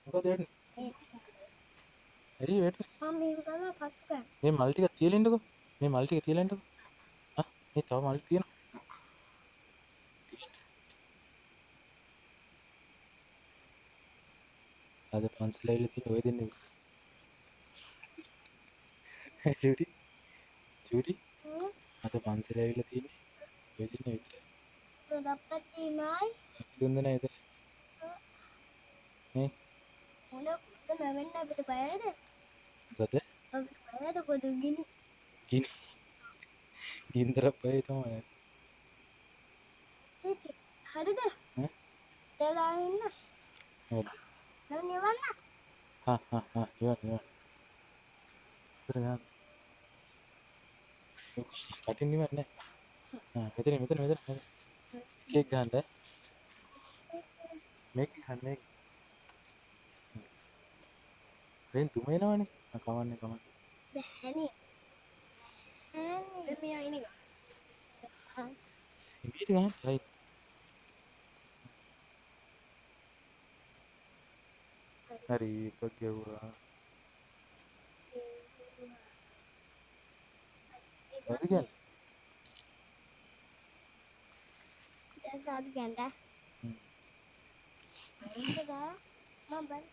මොකද වෙන්නේ? ඇයි වෙන්නේ? මම මේක තමයි පත්තු කරන්නේ. මේ මල් ටික තියලා ඉන්නකෝ. මේ මල් ටික තියලා ඉන්නකෝ. ආ මේ තව මල් තියෙනවා. අද පන්සල ඇවිල්ලා තියෙන ඔය දෙන්නේ. චූටි චූටි අද පන්සල ඇවිල්ලා තියෙන්නේ ඔය දෙන්නේ විතරයි. දොඩප්පත් තියෙනයි. අපි තුන් දෙනා විතරයි. නේ මොන කුඩ නැවෙන්න අපිට බයද? මොකද? අපිට බයද කොද ගිනි? ගිනි ගින්දර පය තමයි. හරිද? ඈ දැලා ඉන්න. මොකද? දැන් නිවන්න. ඉවර ඉවර. ඉතර ගන්න. කටින් ඉවර නෑ. මෙතන. කේක් ගන්නද? මේක ගන්න මේක. රෙන් තුම එනවනේ. කවන්නේ. බැහැනේ. දැන් මෙයා ඉන්නේ. ඉමීට ගන්න. රයිට්. හරි එකක් ගැව්වා. සාදු කියන්නේ. දැන් සාදු කියන්න. ඉන්නදා මම බල.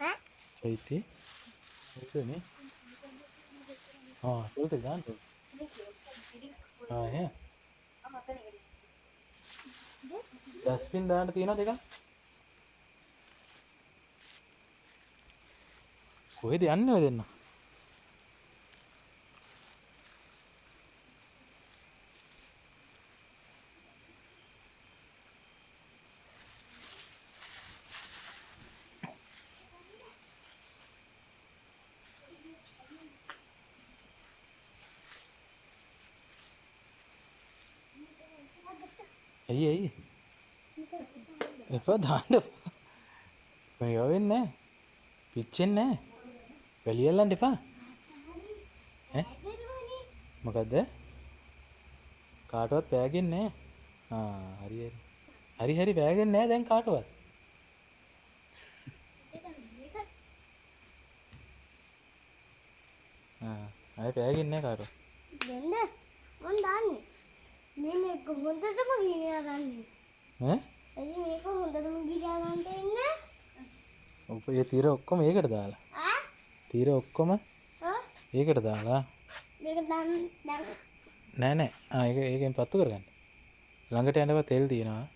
ඈ? රයිටි. එතනේ. चलते जान तो है डस्टबिन दांट තියෙනවා දෙකක් කොහෙද යන්නේ ඔය දෙන්න ඇයි එපා දාන්න මේ වෙන්නේ නැහැ පිච්චෙන්නේ නැහැ වැලියල්ලන්න එපා ඈ මොකද්ද කාටවත් පෑගෙන්නේ නැහැ හරි පෑගෙන්නේ නැහැ දැන් කාටවත් ආයෙ පෑගෙන්නේ නැහැ කාටවත් දෙන්න මම දාන්නේ. මේ මේක හොඳටම ගිනියා ගන්න. ඈ එයි මේක හොඳටම ගිනියා ගන්න ඉන්නේ. ඔය තීර ඔක්කොම ඒකට දාලා ආ? තීර ඔක්කොම ආ? ඒකට දාලා මේක දැන් නෑ ඒකෙන් පත්තු කරගන්න ළඟට යනව තෙල් තියෙනවා